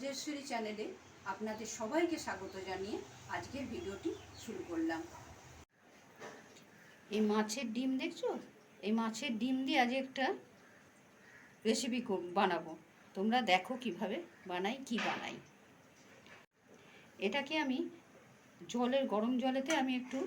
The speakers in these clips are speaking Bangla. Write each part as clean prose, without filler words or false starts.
রাজেশ্বরী চ্যানেলে আপনাদের সবাইকে স্বাগত জানিয়ে আজকের ভিডিওটি শুরু করলাম। এই মাছের ডিম দেখছো, এই মাছের ডিম দিয়ে আজ একটা রেসিপি বানাবো। তোমরা দেখো কিভাবে বানাই। এটাকে আমি গরম জলেতে আমি একটু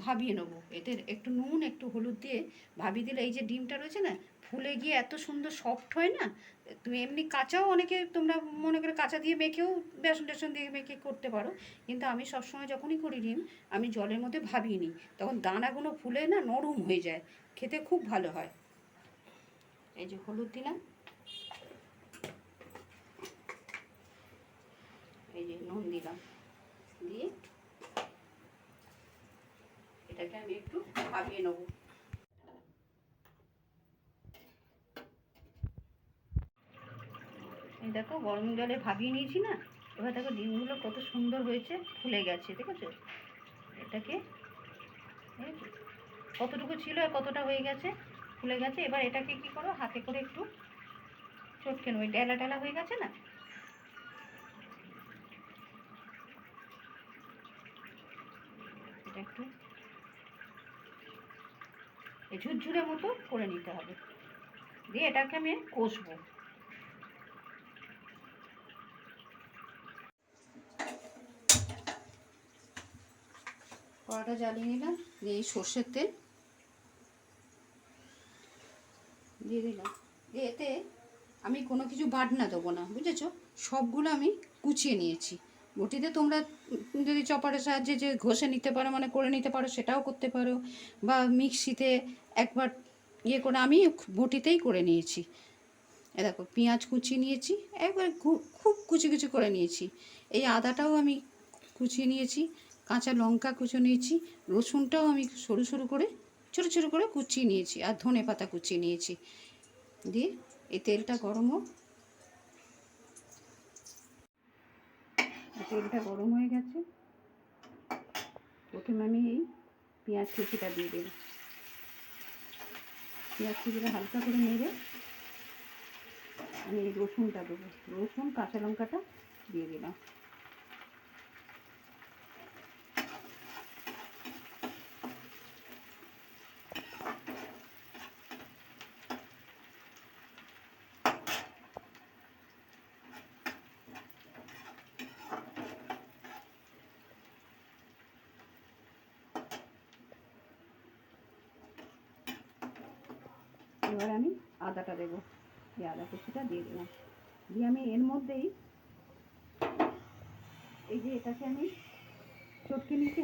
ভাবিয়ে নেবো। এতে একটু নুন একটু হলুদ দিয়ে ভাবিয়ে দিলে এই যে ডিমটা রয়েছে না, ফুলে গিয়ে এত সুন্দর সফট হয় না। তুমি এমনি কাঁচাও অনেকে তোমরা মনে করে কাঁচা দিয়ে মেখেও বেসন টেসন দিয়ে মেখে করতে পারো, কিন্তু আমি সবসময় যখনই করি ডিম আমি জলের মধ্যে ভাবিয়ে নিই, তখন দানাগুলো ফুলে না নরম হয়ে যায়, খেতে খুব ভালো হয়। এই যে হলুদ দিলাম, এই যে নুন দিলাম, দিয়ে এটাকে আমি একটু ভাবিয়ে নেব। এই দেখো গরম জলে ভাবিয়ে নিয়েছি না, এবার দেখো ডিমগুলো কত সুন্দর হয়েছে, ফুলে গেছে, দেখেছো? এটাকে কতটুকু ছিল আর কতটা হয়ে গেছে, ফুলে গেছে। এবার এটাকে কি করো, হাতে করে একটু চটকে নেবো, ডেলা ডেলা হয়ে গেছে না, এটা একটু এই ঝুরঝুরে মতো করে নিতে হবে। দিয়ে এটাকে আমি কষবো। কড়াটা জ্বালিয়ে নিলাম, দিয়ে এই সর্ষের তেল দিয়ে দিলাম। দিয়ে এতে আমি কোনো কিছু বাটনা দেবো না, বুঝেছো? সবগুলো আমি কুচিয়ে নিয়েছি। বটিতে তোমরা যদি চপারের সাহায্যে যে ঘষে নিতে পারো, মানে করে নিতে পারো, সেটাও করতে পারো, বা মিক্সিতে একবার ইয়ে করে, আমি বটিতেই করে নিয়েছি। এ দেখো পেঁয়াজ কুচিয়ে নিয়েছি, একবার খুব কুচি কুচি করে নিয়েছি। এই আদাটাও আমি কুচিয়ে নিয়েছি, কাঁচা লঙ্কা কুচিয়ে নিয়েছি, রসুনটাও আমি সরু সরু করে ছোটো ছোটো করে কুচিয়ে নিয়েছি, আর ধনে পাতা কুচিয়ে নিয়েছি। দিয়ে এই তেলটা গরম হোক। তেলটা গরম হয়ে গেছে, প্রথমে আমি এই পেঁয়াজ কুচিটা দিয়ে দেব। পেঁয়াজ কুচিটা হালকা করে নেড়ে আমি এই রসুনটা দেবো, রসুন কাঁচা লঙ্কাটা দিয়ে দিলাম। এবার আমি আদাটা দেবো, এই আদা কুচিটা দিয়ে দিলাম। দিয়ে আমি এর মধ্যেই এই যে এটাকে আমি চটকে নিয়েছি,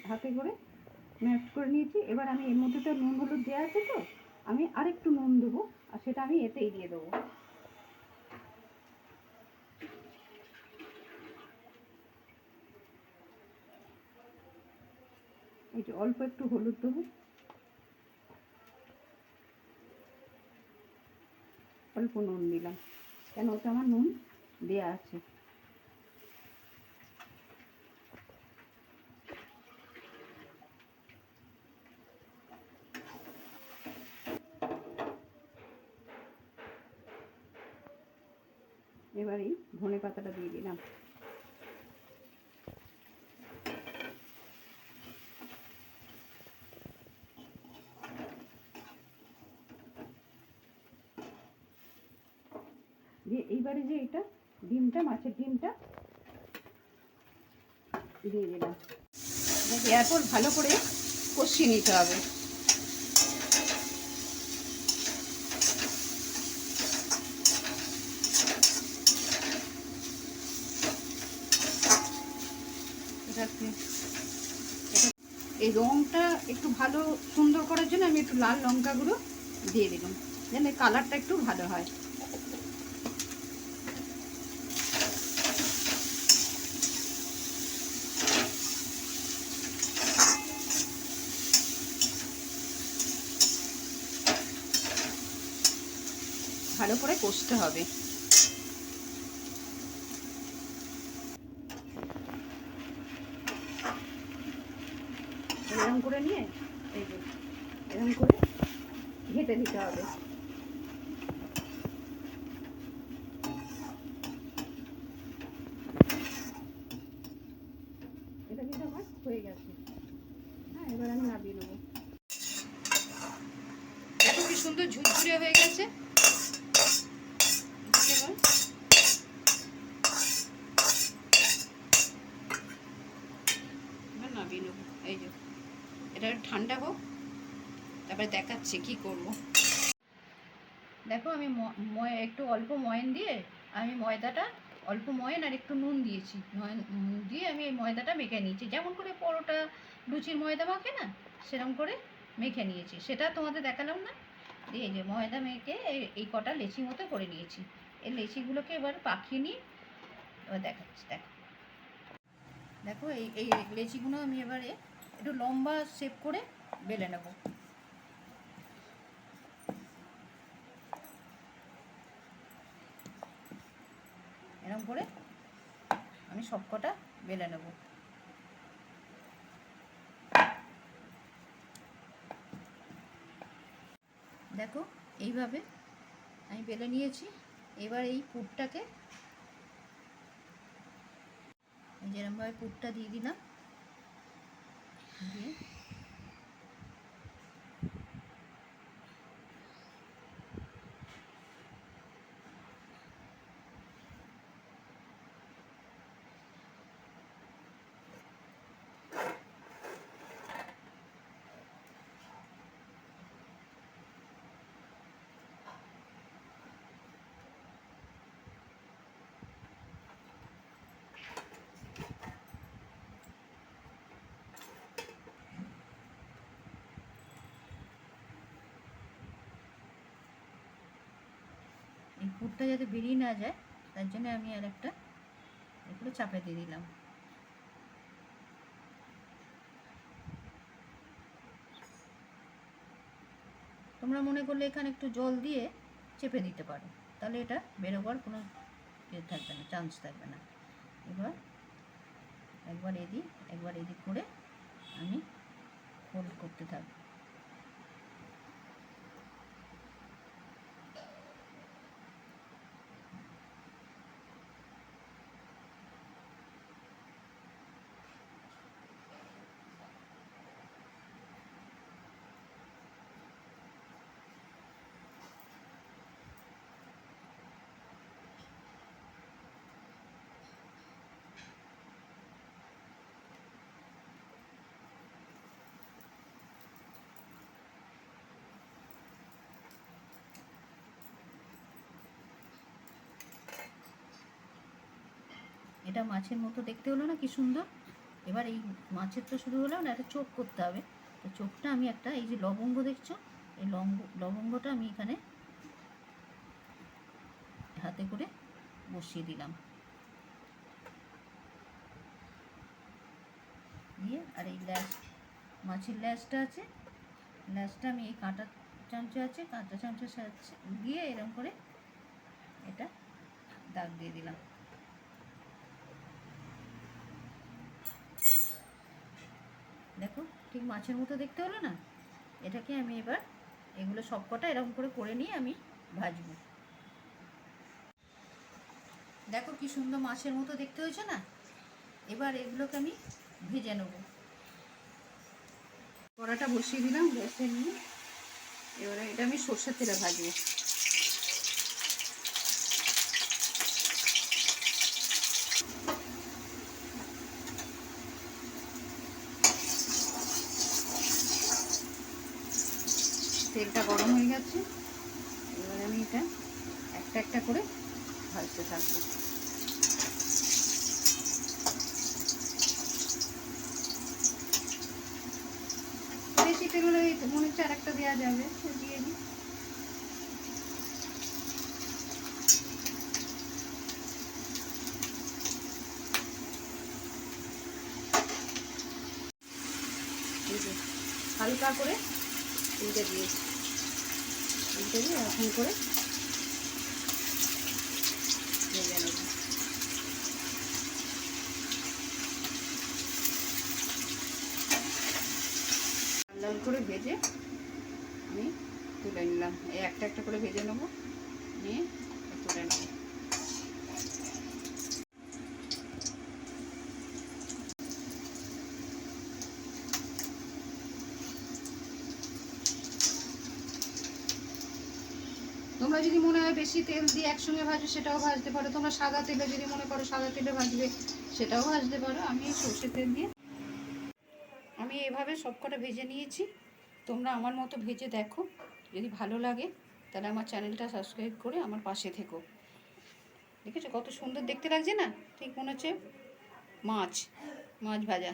হাতে করে ম্যাশ করে নিয়েছি। এবার আমি এর মধ্যে তো নুন হলুদ দেওয়া আছে, তো আমি আরেকটু নুন দেবো, আর সেটা আমি এতেই দিয়ে দেবো। এই যে অল্প একটু হলুদ দেবো, অল্প নুন দিলাম, কেন ওটা আমার নুন দেওয়া আছে। এবার এই ধনে পাতাটা দিয়ে দিলাম। দিয়ে এইবারে যে এটা ডিমটা, মাছের ডিমটা দিয়ে দিলাম। এরপর ভালো করে কষিয়ে নিতে হবে। এই রঙটা একটু ভালো সুন্দর করার জন্য আমি একটু লাল লঙ্কা গুঁড়ো দিয়ে দিলাম, যেন কালারটা একটু ভালো হয়। ভালো করে কষতে হবে। এরকম করে নিয়ে এই যে এরকম করে ঘেঁটে দিতে হবে। ঝুরঝুরে হয়ে গেছে। এবার নামিয়ে নেবো। এই যে এটা ঠান্ডা হোক, তারপরে দেখাচ্ছি কি করব। দেখো আমি একটু অল্প ময়ন দিয়ে আমি ময়দাটা অল্প ময়ন আর একটু নুন দিয়েছি। ময়ন দিয়ে আমি এই ময়দাটা মেখে নিয়েছি, যেমন করে পরোটা লুচির ময়দা মাখে না, সেরকম করে মেখে নিয়েছি। সেটা তোমাদের দেখালাম না। দিয়ে এই যে ময়দা মেখে এই কটা লেচি মতো করে নিয়েছি। এই লেচিগুলোকে এবার পাকিয়ে নিয়ে এবার দেখাচ্ছি। দেখো দেখো এই লেচিগুলো আমি এবারে একটু লম্বা শেপ করে বেলে নেব। এরকম করে আমি সব কটা বেলে নেব। দেখো এইভাবে আমি বেলে নিয়েছি। এবার এই পুরটাকে যেরকমভাবে পুরটা দিয়ে দিলাম, দিয়ে এই পুরটা যাতে বেরিয়ে না যায় তার জন্য আমি আর একটা এগুলো চাপে দিয়ে দিলাম। তোমরা মনে করলে এখানে একটু জল দিয়ে চেপে দিতে পারো, তাহলে এটা বেরোবার কোনো থাকবে না, চান্স থাকবে না। এবার একবার এদিক করে আমি ফোল্ড করতে থাকবো। এটা মাছের মতো দেখতে হলো না, কি সুন্দর। এবার এই মাছের তো শুরু হলো না, একটা চোখ করতে হবে। তো চোখটা আমি একটা এই যে লবঙ্গ দেখছো, এই লবঙ্গটা আমি এখানে হাতে করে বসিয়ে দিলাম। দিয়ে আর এই মাছের ল্যাসটা আছে, ল্যাসটা আমি এই কাঁটা চামচা দিয়ে এরকম করে এটা দাগ দিয়ে দিলাম। দেখো ঠিক মাছের মতো দেখতে হলো না। এটাকে আমি এবার এগুলো সব কটা এরকম করে নিয়ে আমি ভাজবো। দেখো কি সুন্দর মাছের মতো দেখতে হয়েছে না। এবার এগুলোকে আমি ভেজে নেব। কড়াটা বসিয়ে দিলাম গ্যাসে নিয়ে। এবারে এটা আমি সর্ষের তেলে ভাজবো। তেলটা গরম হয়ে গেছে। এবারে আমি এটা একটা একটা করে ভাজতে থাকবো। বেশি তেল হলে মনে হচ্ছে আর একটা দেওয়া যাবে, দিয়ে দিই। হালকা করে উল্টে দিয়ে এখন করে ভেজে নেব। লাল করে ভেজে আমি তুলে নিলাম। এই একটা একটা করে ভেজে নেবো, নিয়ে তুলে নেব। তোমরা যদি মনে হয় বেশি তেল দিয়ে একসঙ্গে ভাজবে সেটাও ভাজতে পারো, তোমরা সাদা তেলে যদি মনে করো সাদা তেলে ভাজবে সেটাও ভাজতে পারো। আমি সর্ষের তেল দিয়ে আমি এভাবে সবকটা ভেজে নিয়েছি। তোমরা আমার মতো ভেজে দেখো, যদি ভালো লাগে তাহলে আমার চ্যানেলটা সাবস্ক্রাইব করে আমার পাশে থেকো। দেখেছো কত সুন্দর দেখতে লাগছে না? ঠিক মনে হচ্ছে মাছ ভাজা।